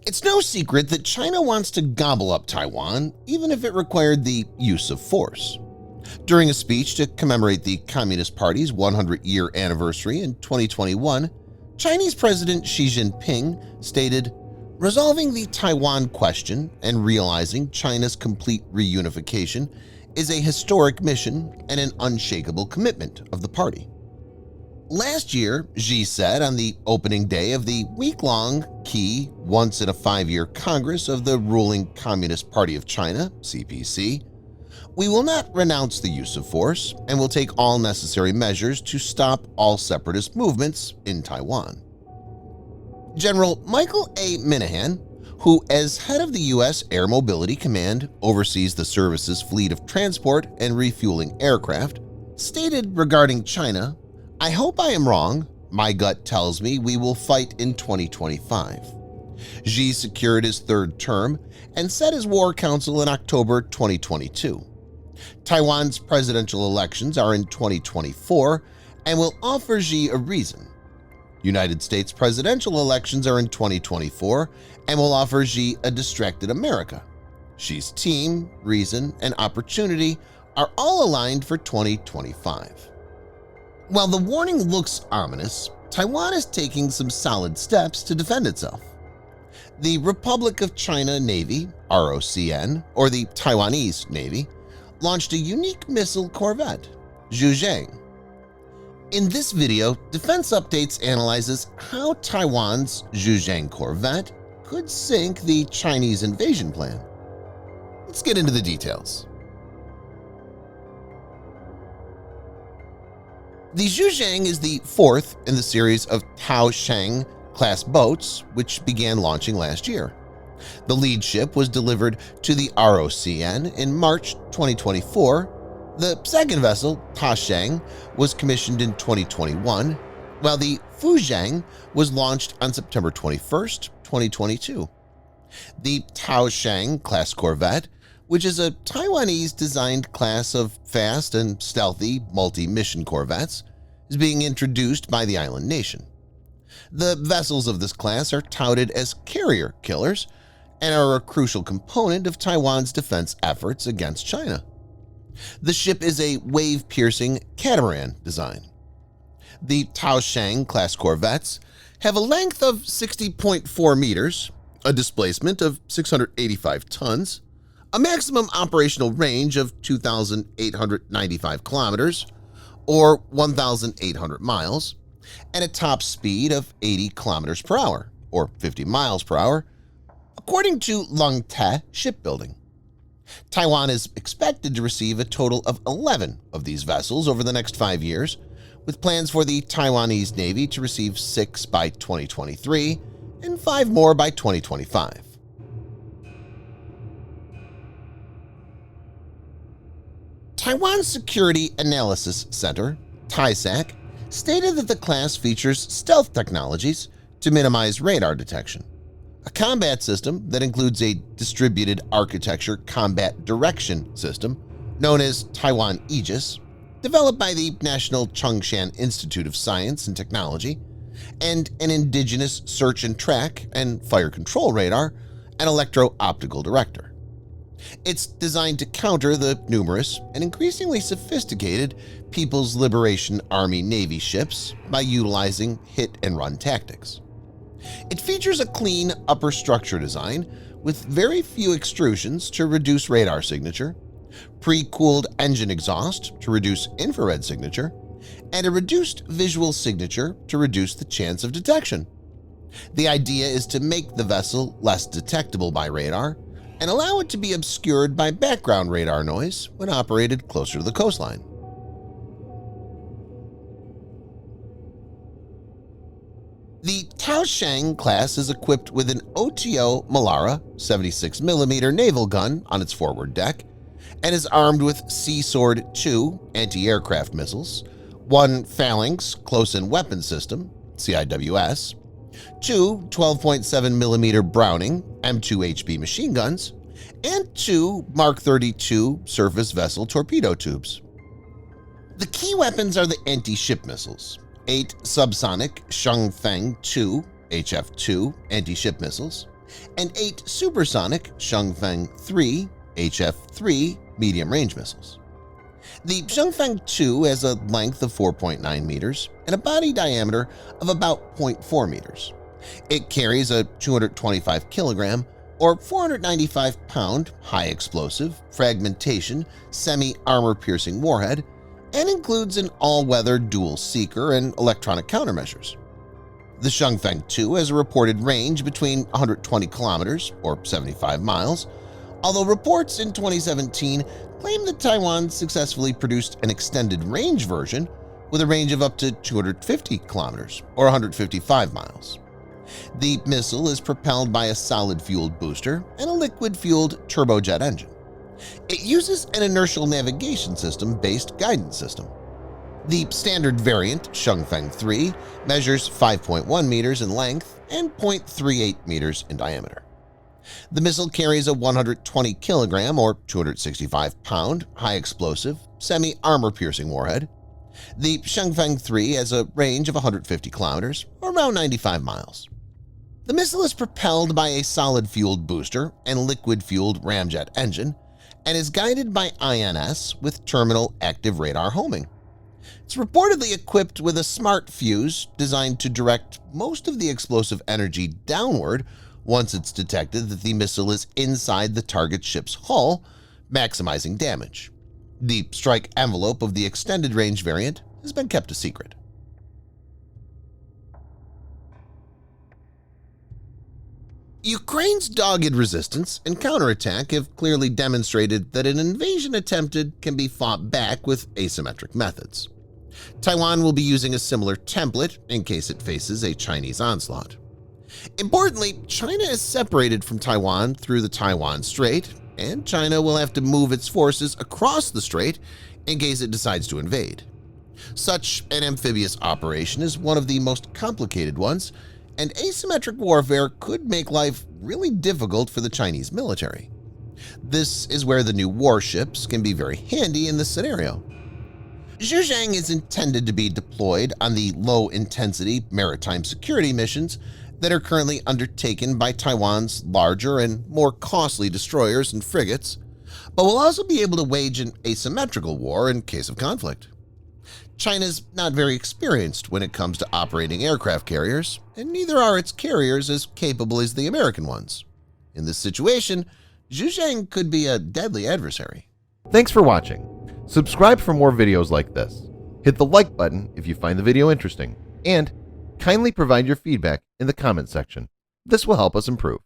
It's no secret that China wants to gobble up Taiwan, even if it required the use of force. During a speech to commemorate the Communist Party's 100-year anniversary in 2021, Chinese President Xi Jinping stated, "Resolving the Taiwan question and realizing China's complete reunification is a historic mission and an unshakable commitment of the party." Last year, Xi said on the opening day of the week-long key once-in-a-5-year Congress of the ruling Communist Party of China, CPC, "We will not renounce the use of force and will take all necessary measures to stop all separatist movements in Taiwan." General Michael A. Minihan, who as head of the U.S. Air Mobility Command oversees the service's fleet of transport and refueling aircraft, stated regarding China, "I hope I am wrong. My gut tells me we will fight in 2025. Xi secured his third term and set his war council in October 2022. Taiwan's presidential elections are in 2024 and will offer Xi a reason. United States presidential elections are in 2024 and will offer Xi a distracted America. Xi's team, reason, and opportunity are all aligned for 2025. While the warning looks ominous, Taiwan is taking some solid steps to defend itself. The Republic of China Navy, ROCN, or the Taiwanese Navy, launched a unique missile corvette, Xujiang. In this video, Defense Updates analyzes how Taiwan's Xujiang corvette could sink the Chinese invasion plan. Let's get into the details. The Xujiang is the fourth in the series of Taoshang-class boats, which began launching last year. The lead ship was delivered to the ROCN in March 2024. The second vessel, Taoshang, was commissioned in 2021, while the Xujiang was launched on September 21, 2022. The Taoshang-class corvette, which is a Taiwanese-designed class of fast and stealthy multi-mission corvettes, is being introduced by the island nation. The vessels of this class are touted as carrier killers and are a crucial component of Taiwan's defense efforts against China. The ship is a wave-piercing catamaran design. The Taoshang-class corvettes have a length of 60.4 meters, a displacement of 685 tons, a maximum operational range of 2,895 kilometers, or 1,800 miles, and a top speed of 80 kilometers per hour, or 50 miles per hour, according to Longte Shipbuilding. Taiwan is expected to receive a total of 11 of these vessels over the next 5 years, with plans for the Taiwanese Navy to receive 6 by 2023 and 5 more by 2025. Taiwan Security Analysis Center, TAISAC, stated that the class features stealth technologies to minimize radar detection, a combat system that includes a distributed architecture combat direction system known as Taiwan Aegis, developed by the National Chung-Shan Institute of Science and Technology, and an indigenous search and track and fire control radar and electro-optical director. It's designed to counter the numerous and increasingly sophisticated People's Liberation Army Navy ships by utilizing hit-and-run tactics. It features a clean upper structure design with very few extrusions to reduce radar signature, pre-cooled engine exhaust to reduce infrared signature, and a reduced visual signature to reduce the chance of detection. The idea is to make the vessel less detectable by radar and allow it to be obscured by background radar noise when operated closer to the coastline. The Taoshang class is equipped with an OTO Melara 76mm naval gun on its forward deck and is armed with Sea Sword 2 anti-aircraft missiles, 1 Phalanx close-in weapon system, CIWS, 2 12.7mm Browning M2HB machine guns, and 2 Mark 32 surface vessel torpedo tubes. The key weapons are the anti-ship missiles, 8 subsonic Shangfeng 2 HF-2 anti-ship missiles, and 8 supersonic Changfeng-3 HF-3 medium-range missiles. The Changfeng-2 has a length of 4.9 meters and a body diameter of about 0.4 meters. It carries a 225-kilogram or 495-pound high-explosive, fragmentation, semi-armor-piercing warhead and includes an all-weather dual seeker and electronic countermeasures. The Changfeng-2 has a reported range between 120 kilometers or 75 miles, although reports in 2017 claim that Taiwan successfully produced an extended range version with a range of up to 250 kilometers or 155 miles. The missile is propelled by a solid-fueled booster and a liquid-fueled turbojet engine. It uses an inertial navigation system-based guidance system. The standard variant, Changfeng-3, measures 5.1 meters in length and 0.38 meters in diameter. The missile carries a 120-kilogram or 265-pound high-explosive, semi-armor-piercing warhead. The Changfeng-3 has a range of 150 kilometers or around 95 miles. The missile is propelled by a solid-fueled booster and liquid-fueled ramjet engine and is guided by INS with terminal active radar homing. It's reportedly equipped with a smart fuse designed to direct most of the explosive energy downward once it's detected that the missile is inside the target ship's hull, maximizing damage. The strike envelope of the extended range variant has been kept a secret. Ukraine's dogged resistance and counterattack have clearly demonstrated that an invasion attempted can be fought back with asymmetric methods. Taiwan will be using a similar template in case it faces a Chinese onslaught. Importantly, China is separated from Taiwan through the Taiwan Strait, and China will have to move its forces across the strait in case it decides to invade. Such an amphibious operation is one of the most complicated ones, and asymmetric warfare could make life really difficult for the Chinese military. This is where the new warships can be very handy in this scenario. Xujiang is intended to be deployed on the low-intensity maritime security missions that are currently undertaken by Taiwan's larger and more costly destroyers and frigates, but will also be able to wage an asymmetrical war in case of conflict. China's not very experienced when it comes to operating aircraft carriers, and neither are its carriers as capable as the American ones. In this situation, Xujiang could be a deadly adversary. Thanks for watching. Subscribe for more videos like this. Hit the like button if you find the video interesting, and kindly provide your feedback in the comment section. This will help us improve.